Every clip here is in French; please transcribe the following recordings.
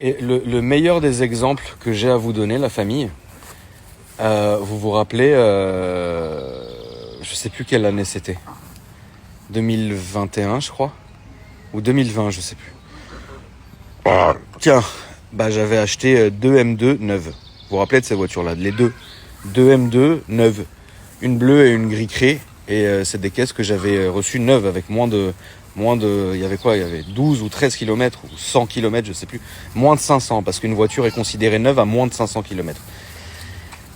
Et le meilleur des exemples que j'ai à vous donner, la famille, vous vous rappelez, je sais plus quelle année c'était, 2021 je crois, ou 2020 je sais plus. Tiens, j'avais acheté deux M2 neuves. Vous vous rappelez de ces voitures-là, les deux M2 neuves, une bleue et une gris craie, et c'est des caisses que j'avais reçues neuves avec il y avait quoi, il y avait 12 ou 13 km ou 100 km, je sais plus, moins de 500 parce qu'une voiture est considérée neuve à moins de 500 km.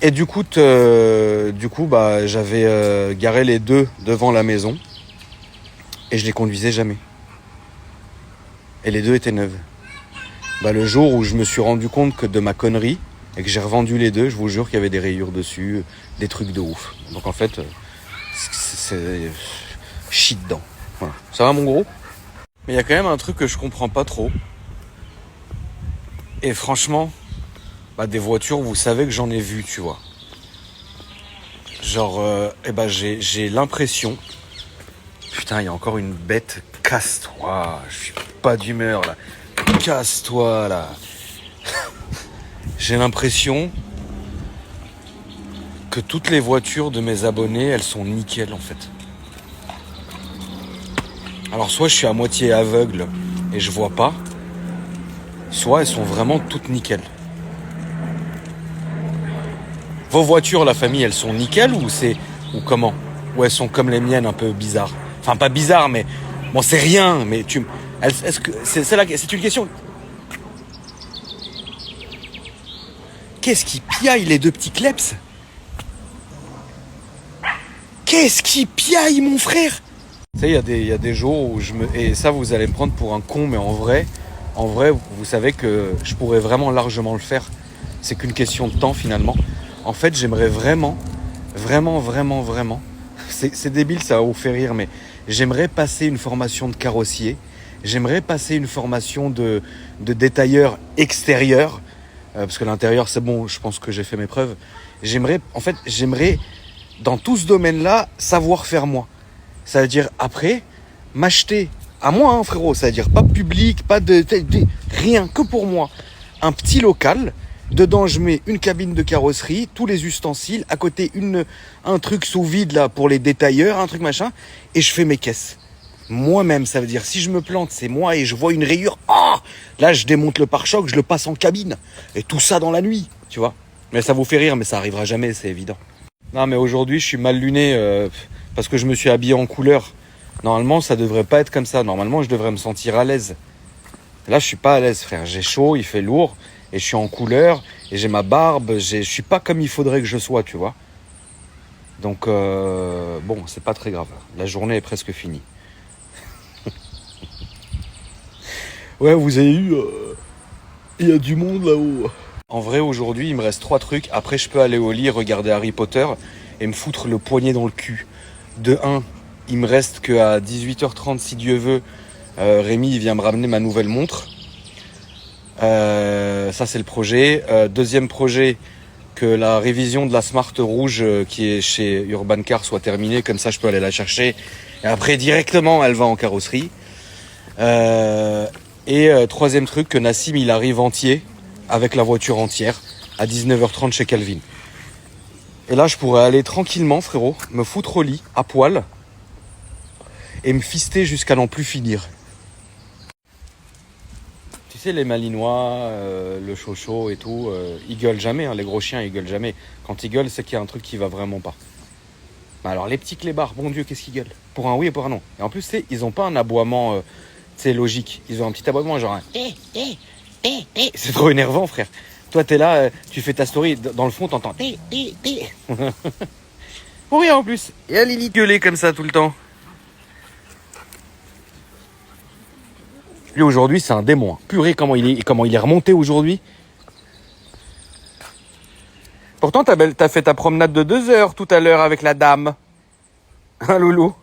Et du coup, j'avais garé les deux devant la maison et je les conduisais jamais. Et les deux étaient neuves. Le jour où je me suis rendu compte que de ma connerie et que j'ai revendu les deux, je vous jure qu'il y avait des rayures dessus, des trucs de ouf. Donc en fait, c'est shit dedans. Voilà. Ça va mon gros ? Mais il y a quand même un truc que je comprends pas trop. Et franchement, des voitures, vous savez que j'en ai vu, tu vois. Genre, j'ai l'impression... Putain, il y a encore une bête. Casse-toi. Je suis pas d'humeur, là. Casse-toi, là. J'ai l'impression que toutes les voitures de mes abonnés, elles sont nickel, en fait. Alors, soit je suis à moitié aveugle et je vois pas, soit elles sont vraiment toutes nickel. Vos voitures, la famille, elles sont nickel ou comment ? Ou elles sont comme les miennes, un peu bizarres ? Enfin, pas bizarres, mais bon, c'est rien. Mais est-ce que c'est une question. Qu'est-ce qui piaille les deux petits kleps ? Qu'est-ce qui piaille, mon frère ? Tu sais, il y a des jours où et ça, vous allez me prendre pour un con, mais en vrai, vous savez que je pourrais vraiment largement le faire. C'est qu'une question de temps, finalement. En fait, j'aimerais vraiment, c'est débile, ça va vous faire rire, mais j'aimerais passer une formation de carrossier, j'aimerais passer une formation de détailleur extérieur, parce que l'intérieur, c'est bon, je pense que j'ai fait mes preuves. J'aimerais, dans tout ce domaine-là, savoir faire moi. Ça veut dire, après, m'acheter, à moi, hein, frérot, ça veut dire pas public, pas de rien, que pour moi, un petit local. Dedans, je mets une cabine de carrosserie, tous les ustensiles, à côté un truc sous vide là pour les détailleurs, un truc machin, et je fais mes caisses. Moi-même, ça veut dire si je me plante, c'est moi et je vois une rayure, là je démonte le pare-choc, je le passe en cabine, et tout ça dans la nuit, tu vois. Mais ça vous fait rire, mais ça arrivera jamais, c'est évident. Non, mais aujourd'hui, je suis mal luné parce que je me suis habillé en couleur. Normalement, ça devrait pas être comme ça. Normalement, je devrais me sentir à l'aise. Là, je suis pas à l'aise, frère. J'ai chaud, il fait lourd. Et je suis en couleur, et j'ai ma barbe, je suis pas comme il faudrait que je sois, tu vois. Donc, bon, c'est pas très grave. La journée est presque finie. Ouais, vous avez eu... Il y a du monde là-haut. En vrai, aujourd'hui, il me reste 3 trucs. Après, je peux aller au lit, regarder Harry Potter et me foutre le poignet dans le cul. De 1, il me reste qu'à 18h30, si Dieu veut, Rémi il vient me ramener ma nouvelle montre. Ça c'est le projet. Deuxième projet, que la révision de la Smart rouge qui est chez Urban Car soit terminée, comme ça je peux aller la chercher et après directement elle va en carrosserie. Troisième truc, que Nassim il arrive entier avec la voiture entière à 19h30 chez Calvin. Et là je pourrais aller tranquillement, frérot, me foutre au lit à poil et me fister jusqu'à n'en plus finir. Tu sais, les malinois, le chocho et tout, ils gueulent jamais, hein, les gros chiens ils gueulent jamais. Quand ils gueulent, c'est qu'il y a un truc qui va vraiment pas. Mais alors les petits clébards, bon Dieu, qu'est-ce qu'ils gueulent ? Pour un oui et pour un non. Et en plus, tu sais, ils ont pas un aboiement logique. Ils ont un petit aboiement genre un... C'est trop énervant, frère. Toi, t'es là, tu fais ta story, dans le fond, t'entends... Pour rien en plus. Et à Lily gueuler comme ça tout le temps. Lui aujourd'hui c'est un démon. Purée, comment il est remonté aujourd'hui. Pourtant t'as fait ta promenade de 2 heures tout à l'heure avec la dame. Hein, loulou?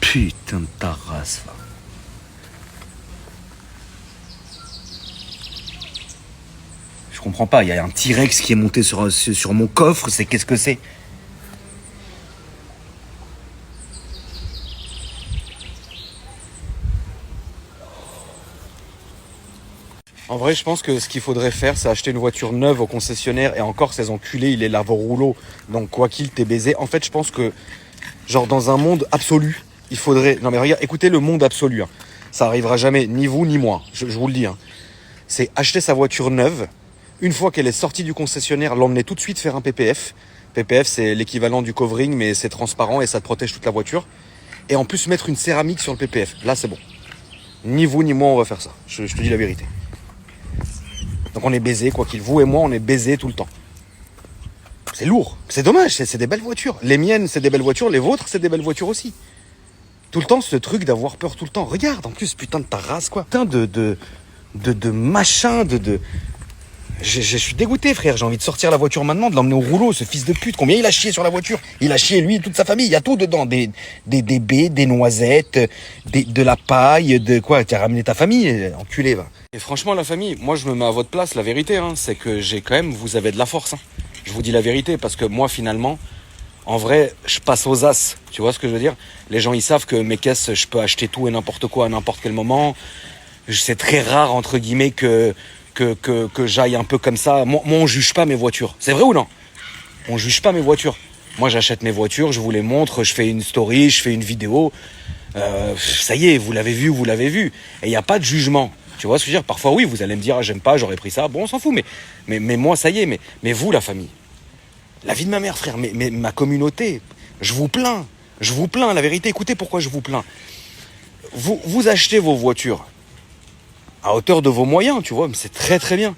Putain de ta race, va. Je comprends pas, il y a un T-Rex qui est monté sur mon coffre, qu'est-ce que c'est? En vrai, je pense que ce qu'il faudrait faire, c'est acheter une voiture neuve au concessionnaire. Et encore, ces enculés, il est lave-rouleau. Donc, quoi qu'il t'ait baisé. En fait, je pense que, genre, dans un monde absolu, il faudrait... Non, mais regarde, écoutez le monde absolu. Hein. Ça arrivera jamais, ni vous, ni moi. Je vous le dis. Hein. C'est acheter sa voiture neuve. Une fois qu'elle est sortie du concessionnaire, l'emmener tout de suite faire un PPF. PPF, c'est l'équivalent du covering, mais c'est transparent et ça te protège toute la voiture. Et en plus, mettre une céramique sur le PPF. Là, c'est bon. Ni vous, ni moi, on va faire ça. Je te dis la vérité. Donc on est baisés, quoi qu'il. Vous et moi, on est baisés tout le temps. C'est lourd. C'est dommage, c'est des belles voitures. Les miennes, c'est des belles voitures. Les vôtres, c'est des belles voitures aussi. Tout le temps, ce truc d'avoir peur tout le temps. Regarde, en plus, putain de ta race, quoi. Putain de machin, Je suis dégoûté, frère. J'ai envie de sortir la voiture maintenant, de l'emmener au rouleau, ce fils de pute. Combien il a chié sur la voiture? Il a chié, lui et toute sa famille. Il y a tout dedans. Des baies, des noisettes, de la paille, de quoi? Tu as ramené ta famille? Enculé, va. Et franchement, la famille, moi, je me mets à votre place. La vérité, hein, c'est que j'ai quand même, vous avez de la force. Hein. Je vous dis la vérité, parce que moi, finalement, en vrai, je passe aux as. Tu vois ce que je veux dire? Les gens, ils savent que mes caisses, je peux acheter tout et n'importe quoi à n'importe quel moment. C'est très rare, entre guillemets, que j'aille un peu comme ça. Moi, on juge pas mes voitures. C'est vrai ou non? On juge pas mes voitures. Moi, j'achète mes voitures, je vous les montre, je fais une story, je fais une vidéo. Ça y est, vous l'avez vu. Et il n'y a pas de jugement. Tu vois ce que je veux dire? Parfois, oui, vous allez me dire, ah, j'aime pas, j'aurais pris ça. Bon, on s'en fout. Mais moi, ça y est. Mais vous, la famille. La vie de ma mère, frère. Mais ma communauté. Je vous plains. La vérité, écoutez pourquoi je vous plains. Vous achetez vos voitures à hauteur de vos moyens, tu vois, mais c'est très très bien.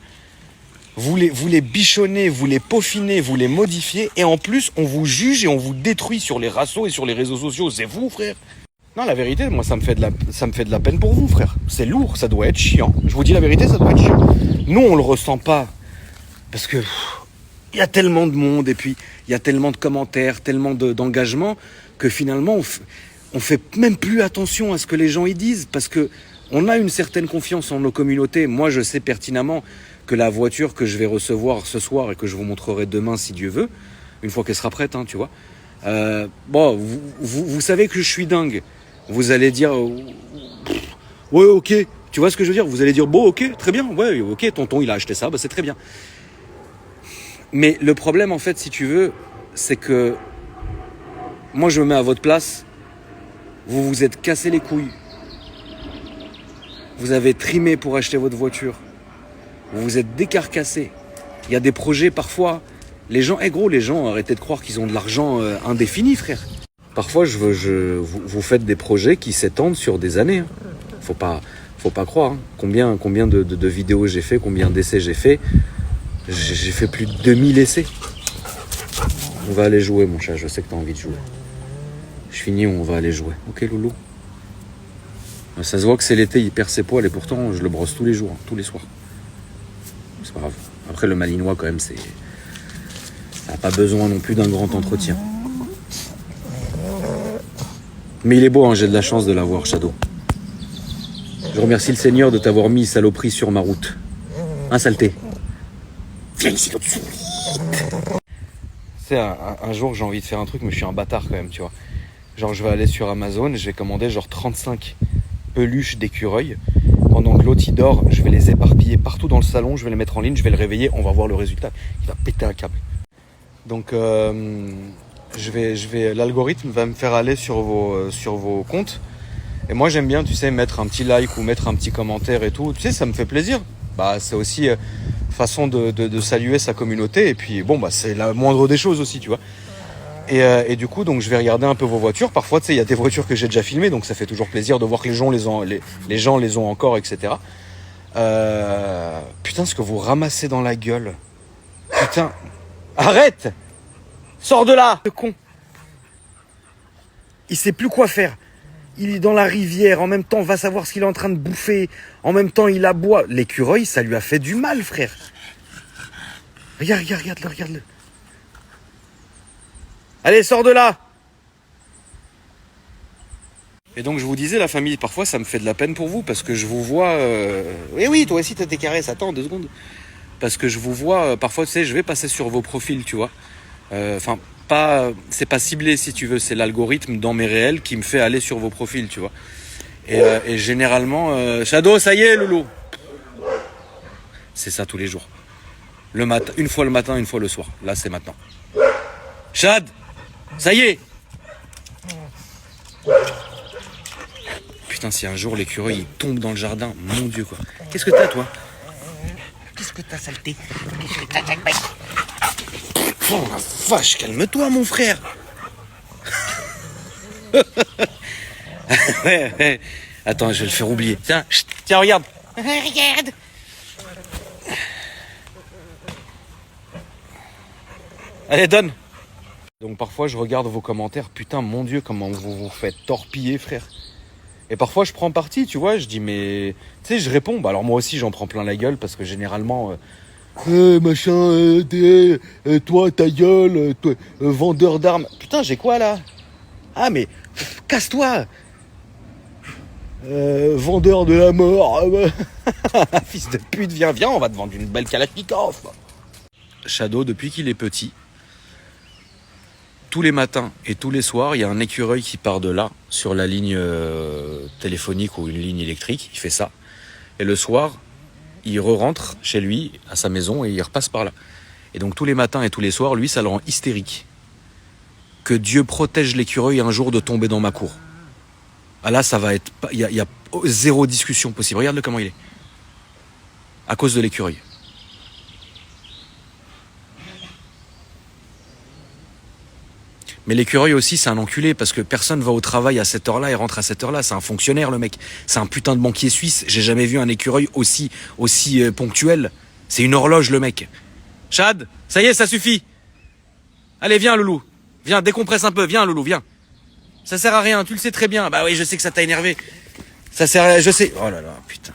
Vous les bichonnez, vous les peaufinez, vous les modifiez, et en plus, on vous juge et on vous détruit sur les rassos et sur les réseaux sociaux. C'est vous, frère? Non, la vérité, moi, ça me fait de la peine pour vous, frère. C'est lourd, ça doit être chiant. Je vous dis la vérité, ça doit être chiant. Nous, on le ressent pas. Parce que il y a tellement de monde, et puis il y a tellement de commentaires, tellement d'engagement, que finalement, on fait même plus attention à ce que les gens y disent, parce que on a une certaine confiance en nos communautés. Moi, je sais pertinemment que la voiture que je vais recevoir ce soir et que je vous montrerai demain, si Dieu veut, une fois qu'elle sera prête, hein, tu vois. Bon, vous savez que je suis dingue. Vous allez dire, ouais, ok. Tu vois ce que je veux dire? Vous allez dire, bon, ok, très bien. Ouais, ok, tonton, il a acheté ça, bah, c'est très bien. Mais le problème, en fait, si tu veux, c'est que moi, je me mets à votre place. Vous vous êtes cassé les couilles. Vous avez trimé pour acheter votre voiture. Vous vous êtes décarcassé. Il y a des projets parfois. Les gens, les gens, arrêtez de croire qu'ils ont de l'argent indéfini, frère. Parfois, vous faites des projets qui s'étendent sur des années. Hein. Faut pas croire. Hein. Combien de vidéos j'ai fait, combien d'essais j'ai fait. J'ai fait plus de 2000 essais. On va aller jouer, mon chat. Je sais que tu as envie de jouer. Je finis, on va aller jouer. Ok, loulou? Ça se voit que c'est l'été, il perd ses poils et pourtant je le brosse tous les jours, tous les soirs. C'est pas grave. Après le malinois quand même, ça n'a pas besoin non plus d'un grand entretien. Mais il est beau, hein, j'ai de la chance de l'avoir, Shadow. Je remercie le Seigneur de t'avoir mis saloperie sur ma route. Hein, saleté? Viens ici tout de suite. C'est un jour j'ai envie de faire un truc, mais je suis un bâtard quand même, tu vois. Genre je vais aller sur Amazon, je vais commander genre 35 peluches d'écureuil. Pendant que l'autre il dort, je vais les éparpiller partout dans le salon, je vais les mettre en ligne, je vais le réveiller, on va voir le résultat. Il va péter un câble. Donc l'algorithme va me faire aller sur vos comptes. Et moi j'aime bien, tu sais, mettre un petit like ou mettre un petit commentaire et tout. Tu sais, ça me fait plaisir. Bah c'est aussi façon de saluer sa communauté. Et puis bon, bah c'est la moindre des choses aussi, tu vois. Et du coup, donc je vais regarder un peu vos voitures. Parfois, tu sais, il y a des voitures que j'ai déjà filmées, donc ça fait toujours plaisir de voir que les gens les ont encore, etc. Putain, ce que vous ramassez dans la gueule. Putain, arrête! Sors de là, ce con! Il sait plus quoi faire. Il est dans la rivière, en même temps, va savoir ce qu'il est en train de bouffer. En même temps, il aboie. L'écureuil, ça lui a fait du mal, frère. Regarde-le. Allez, sors de là! Et donc je vous disais, la famille, parfois ça me fait de la peine pour vous, parce que je vous vois... Eh oui, toi aussi t'as tes caresses, attends 2 secondes. parce que je vous vois, parfois, tu sais, je vais passer sur vos profils, tu vois. Enfin, pas, c'est pas ciblé, si tu veux, c'est l'algorithme dans mes réels qui me fait aller sur vos profils, tu vois. Et généralement, Shadow, ça y est, Loulou. C'est ça tous les jours. Le matin, une fois le matin, une fois le soir. Là, c'est maintenant. Chad, ça y est. Putain, si un jour l'écureuil il tombe dans le jardin, mon Dieu quoi. Qu'est-ce que t'as toi? Qu'est-ce que t'as saleté? Qu'est-ce que t'as saleté? Oh la vache, calme-toi mon frère. Ouais. Attends, je vais le faire oublier. Tiens, chut, tiens, regarde. Regarde. Allez, donne. Donc parfois je regarde vos commentaires, putain mon Dieu comment vous vous faites torpiller frère. Et parfois je prends parti, tu vois, je dis mais... Tu sais, je réponds, bah alors moi aussi j'en prends plein la gueule parce que généralement... machin, toi ta gueule, toi, vendeur d'armes. Putain j'ai quoi là? Ah mais casse-toi. Vendeur de la mort. Fils de pute, viens, on va te vendre une belle Kalachnikov. Shadow, depuis qu'il est petit, tous les matins et tous les soirs, il y a un écureuil qui part de là, sur la ligne téléphonique ou une ligne électrique, il fait ça. Et le soir, il re-rentre chez lui, à sa maison, et il repasse par là. Et donc tous les matins et tous les soirs, lui, ça le rend hystérique. Que Dieu protège l'écureuil un jour de tomber dans ma cour. Ah là, ça va être... Il y a zéro discussion possible. Regarde-le comment il est. À cause de l'écureuil. Mais l'écureuil aussi, c'est un enculé parce que personne va au travail à cette heure-là et rentre à cette heure-là. C'est un fonctionnaire, le mec. C'est un putain de banquier suisse. J'ai jamais vu un écureuil aussi ponctuel. C'est une horloge, le mec. Chad, ça y est, ça suffit. Allez, viens, Loulou. Viens, décompresse un peu. Viens, Loulou, viens. Ça sert à rien, tu le sais très bien. Bah oui, je sais que ça t'a énervé. Ça sert à rien, je sais. Oh là là, putain.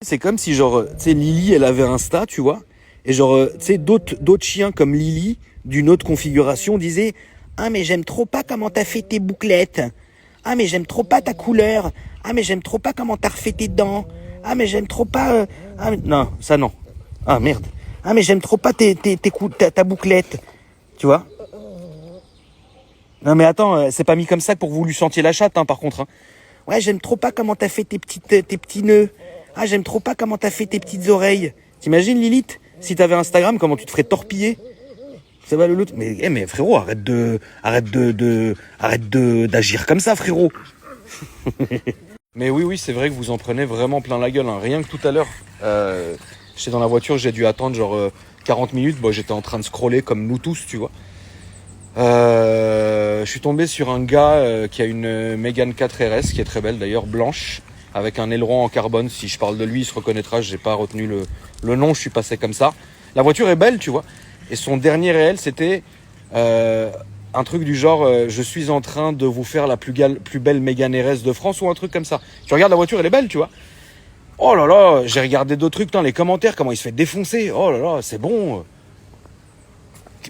C'est comme si, genre, tu sais, Lily, elle avait Insta, tu vois. Et genre, tu sais, d'autres chiens comme Lily, d'une autre configuration, disaient « Ah, mais j'aime trop pas comment t'as fait tes bouclettes. Ah, mais j'aime trop pas ta couleur. Ah, mais j'aime trop pas comment t'as refait tes dents. Ah, mais j'aime trop pas... Ah, mais... Non, ça non. Ah, merde. Ah, mais j'aime trop pas ta bouclette. » Tu vois? Non, mais attends, c'est pas mis comme ça pour que vous lui sentiez la chatte, hein, par contre. Hein. Ouais, j'aime trop pas comment t'as fait tes petits nœuds. Ah, j'aime trop pas comment t'as fait tes petites oreilles. T'imagines, Lilith? Si t'avais Instagram, comment tu te ferais torpiller? Ça va l'autre. Mais frérot, arrête d'agir comme ça, frérot. Mais oui, c'est vrai que vous en prenez vraiment plein la gueule. Hein. Rien que tout à l'heure, j'étais dans la voiture, j'ai dû attendre genre 40 minutes. Bon, j'étais en train de scroller comme nous tous, tu vois. Je suis tombé sur un gars qui a une Mégane 4 RS, qui est très belle d'ailleurs, blanche, avec un aileron en carbone. Si je parle de lui, il se reconnaîtra. J'ai pas retenu le nom, je suis passé comme ça. La voiture est belle, tu vois. Et son dernier réel, c'était un truc du genre je suis en train de vous faire la plus belle Mégane RS de France ou un truc comme ça. Tu regardes la voiture, elle est belle, tu vois. Oh là là, j'ai regardé d'autres trucs dans les commentaires, comment il se fait défoncer. Oh là là, c'est bon.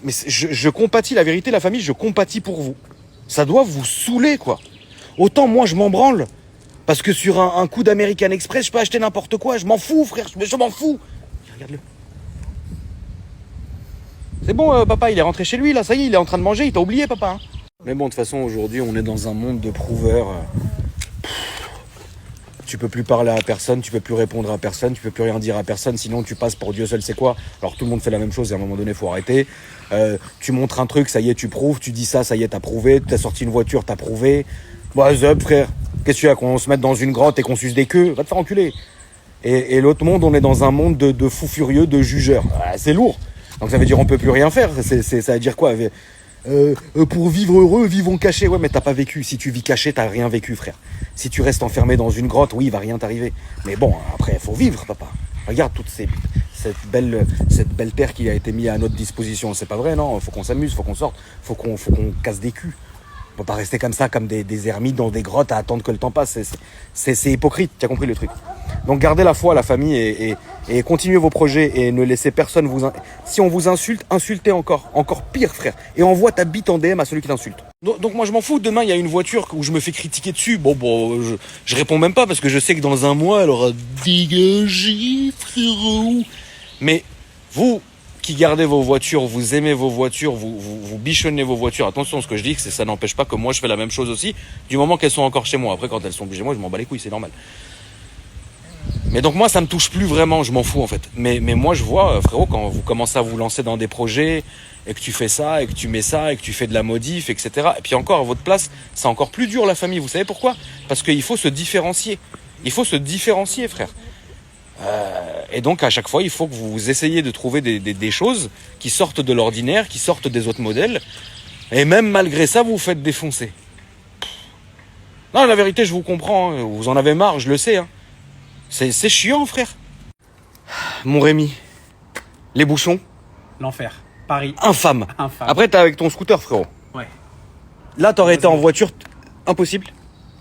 Mais je compatis, la vérité, la famille, je compatis pour vous. Ça doit vous saouler, quoi. Autant moi, je m'en branle. Parce que sur un coup d'American Express, je peux acheter n'importe quoi. Je m'en fous, frère, je m'en fous. Regarde-le. C'est bon, papa, il est rentré chez lui, là, ça y est, il est en train de manger, il t'a oublié, papa. Hein. Mais bon, de toute façon, aujourd'hui, on est dans un monde de prouveurs. Tu peux plus parler à personne, tu peux plus répondre à personne, tu peux plus rien dire à personne, sinon tu passes pour Dieu seul sait quoi. Alors tout le monde fait la même chose et à un moment donné, faut arrêter. Tu montres un truc, ça y est, tu prouves, tu dis ça y est, t'as prouvé, t'as sorti une voiture, t'as prouvé. What's up, frère? Qu'est-ce que tu as, qu'on se mette dans une grotte et qu'on suce des queues? Va te faire enculer. Et l'autre monde, on est dans un monde de fous furieux, de jugeurs. C'est lourd. Donc ça veut dire on peut plus rien faire. Ça veut dire quoi? Pour vivre heureux, vivons cachés. Ouais, mais t'as pas vécu. Si tu vis caché, t'as rien vécu, frère. Si tu restes enfermé dans une grotte, oui, il va rien t'arriver. Mais bon, après, faut vivre, papa. Regarde cette belle terre qui a été mise à notre disposition. C'est pas vrai, non? Faut qu'on s'amuse, faut qu'on sorte, faut qu'on casse des culs. On peut pas rester comme ça, comme des ermites dans des grottes à attendre que le temps passe. C'est hypocrite, tu as compris le truc. Donc gardez la foi, la famille, et continuez vos projets et ne laissez personne vous... Si on vous insulte, insultez encore. Encore pire, frère. Et envoie ta bite en DM à celui qui t'insulte. Donc moi je m'en fous, demain il y a une voiture où je me fais critiquer dessus. Bon, je réponds même pas parce que je sais que dans un mois elle aura dégagé, frérot. Mais vous qui gardez vos voitures, vous aimez vos voitures, vous bichonnez vos voitures. Attention, ce que je dis, c'est ça n'empêche pas que moi je fais la même chose aussi, du moment qu'elles sont encore chez moi. Après, quand elles sont plus chez moi, je m'en bats les couilles, c'est normal. Mais donc moi, ça me touche plus vraiment, je m'en fous en fait. Mais moi, je vois, frérot, quand vous commencez à vous lancer dans des projets, et que tu fais ça, et que tu mets ça, et que tu fais de la modif, etc. Et puis encore, à votre place, c'est encore plus dur la famille. Vous savez pourquoi ? Parce qu'il faut se différencier. Il faut se différencier, frère. Et donc à chaque fois il faut que vous essayiez de trouver des choses qui sortent de l'ordinaire, qui sortent des autres modèles, et même malgré ça vous vous faites défoncer. Non, la vérité, je vous comprends, hein. Vous en avez marre, je le sais, hein. C'est chiant, frère. Mon Rémi, les bouchons, L'enfer. Paris. infâme. Infâme. Après t'es avec ton scooter, frérot. Ouais. Là t'aurais été en voiture, impossible.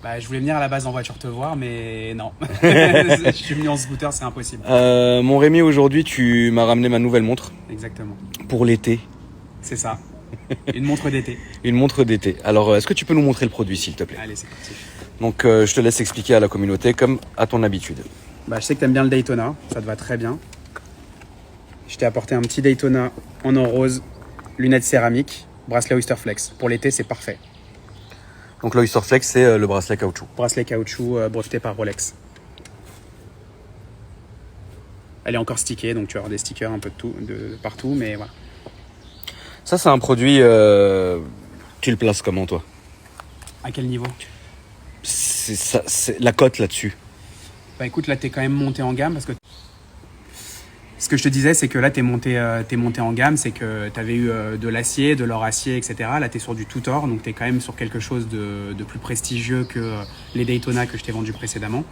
Bah, je voulais venir à la base en voiture te voir, mais non. Je suis venu en scooter, c'est impossible. Mon Rémi, aujourd'hui tu m'as ramené ma nouvelle montre Exactement. pour l'été. C'est ça. Une montre d'été. Une montre d'été. Alors est-ce que tu peux nous montrer le produit, s'il te plaît ? Allez, c'est parti. Donc je te laisse expliquer à la communauté comme à ton habitude. Bah, je sais que t'aimes bien le Daytona, ça te va très bien. Je t'ai apporté un petit Daytona en or rose, lunettes céramiques, bracelet Oyster Flex. Pour l'été, c'est parfait. Donc l'Oyster Flex, c'est le bracelet caoutchouc. Bracelet caoutchouc breveté par Rolex. Elle est encore stickée, donc tu vas avoir des stickers un peu de partout, mais voilà. Ça, c'est un produit... tu le places comment, toi ? À quel niveau ? C'est la cote là-dessus. Bah écoute, là t'es quand même monté en gamme parce que ce que je te disais, c'est que là t'es monté en gamme, c'est que t'avais eu de l'acier, de l'or acier, etc. Là t'es sur du tout or, donc t'es quand même sur quelque chose de plus prestigieux que les Daytona que je t'ai vendus précédemment.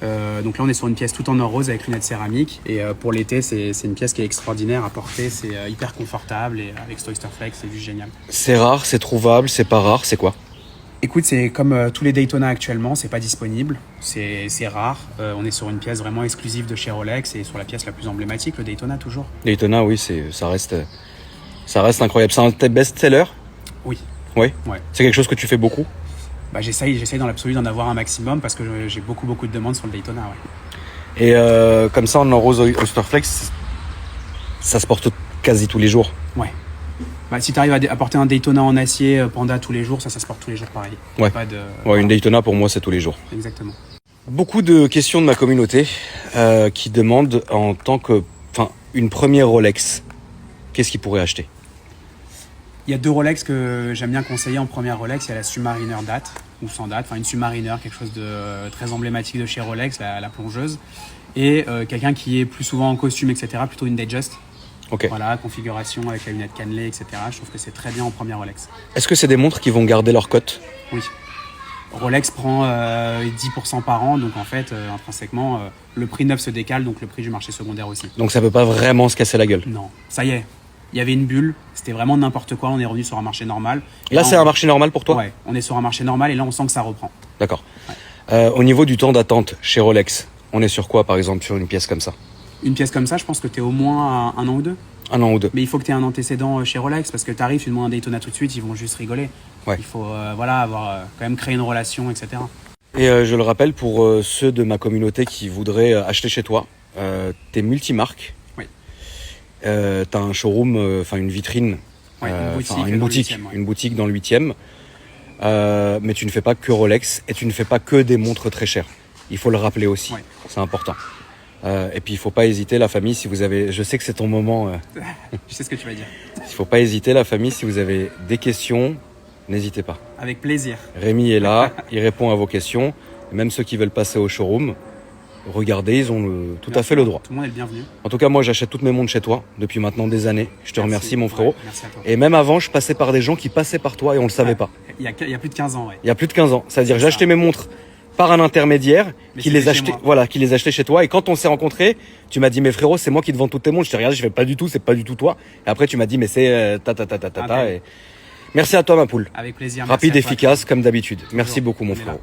Donc là on est sur une pièce tout en or rose avec lunettes céramiques et pour l'été c'est une pièce qui est extraordinaire à porter, c'est hyper confortable et avec ce Oyster Flex c'est juste génial. C'est rare, c'est trouvable, c'est pas rare, c'est quoi ? Écoute, c'est comme tous les Daytona actuellement, c'est pas disponible, c'est rare. On est sur une pièce vraiment exclusive de chez Rolex et sur la pièce la plus emblématique, le Daytona toujours. Daytona, oui, ça reste incroyable. C'est un de tes best-sellers ? Oui. Oui. Ouais. C'est quelque chose que tu fais beaucoup ? Bah, j'essaye dans l'absolu d'en avoir un maximum parce que j'ai beaucoup de demandes sur le Daytona. Ouais. Et comme ça, en or rose Oyster Flex, ça se porte quasi tous les jours. Ouais. Bah, si tu arrives à porter un Daytona en acier Panda tous les jours, ça se porte tous les jours pareil. Ouais. Pas de... Ouais, une Daytona pour moi, c'est tous les jours. Exactement. Beaucoup de questions de ma communauté qui demandent une première Rolex, qu'est-ce qu'ils pourraient acheter ? Il y a deux Rolex que j'aime bien conseiller en première Rolex. Il y a la Submariner date ou sans date, enfin une Submariner, quelque chose de très emblématique de chez Rolex, la plongeuse. Et quelqu'un qui est plus souvent en costume, etc., plutôt une Datejust. Ok. Voilà, configuration avec la lunette cannelée, etc. Je trouve que c'est très bien en première Rolex. Est-ce que c'est des montres qui vont garder leur cote ? Oui. Rolex prend 10% par an, donc en fait, intrinsèquement, le prix neuf se décale, donc le prix du marché secondaire aussi. Donc ça peut pas vraiment se casser la gueule. Non, ça y est. Il y avait une bulle, c'était vraiment n'importe quoi, on est revenu sur un marché normal. Et Là, c'est un marché normal pour toi ? Ouais, on est sur un marché normal et là, on sent que ça reprend. D'accord. Au niveau du temps d'attente chez Rolex, on est sur quoi, par exemple, sur une pièce comme ça ? Une pièce comme ça, je pense que tu es au moins à 1 an ou 2. 1 an ou 2. Mais il faut que tu aies un antécédent chez Rolex parce que tu arrives, tu demandes un Daytona tout de suite, ils vont juste rigoler. Ouais. Il faut avoir quand même créé une relation, etc. Et je le rappelle pour ceux de ma communauté qui voudraient acheter chez toi, t'es multimarque. Oui. T'as un showroom, une vitrine, Ouais, une boutique dans le 8e. Mais tu ne fais pas que Rolex et tu ne fais pas que des montres très chères. Il faut le rappeler aussi, Ouais. C'est important. Et puis il faut pas hésiter, la famille, si vous avez... Je sais que c'est ton moment. Je sais ce que tu vas dire. Il faut pas hésiter, la famille, si vous avez des questions, n'hésitez pas. Avec plaisir. Rémi est là, il répond à vos questions. Et même ceux qui veulent passer au showroom, regardez, ils ont tout à fait le droit. Tout le monde est le bienvenu. En tout cas, moi, j'achète toutes mes montres chez toi depuis maintenant des années. Je te remercie, mon frérot. Ouais, merci à toi. Et même avant, je passais par des gens qui passaient par toi et on le savait pas. Il y a plus de 15 ans, ouais. Il y a plus de 15 ans. C'est-à-dire, C'est j'achetais ça. mes montres par un intermédiaire Mais qui c'était les chez achetait, moi. qui les achetait chez toi. Et quand on s'est rencontrés, tu m'as dit, mais frérot, c'est moi qui te vends toutes tes montres. Je t'ai regardé, je fais pas du tout, c'est pas du tout toi. Et après, tu m'as dit, mais c'est Ah, ta. Merci à toi, ma poule. Avec plaisir. Rapide, merci à toi. efficace, comme d'habitude. Merci Toujours. beaucoup, mon On est là. frérot.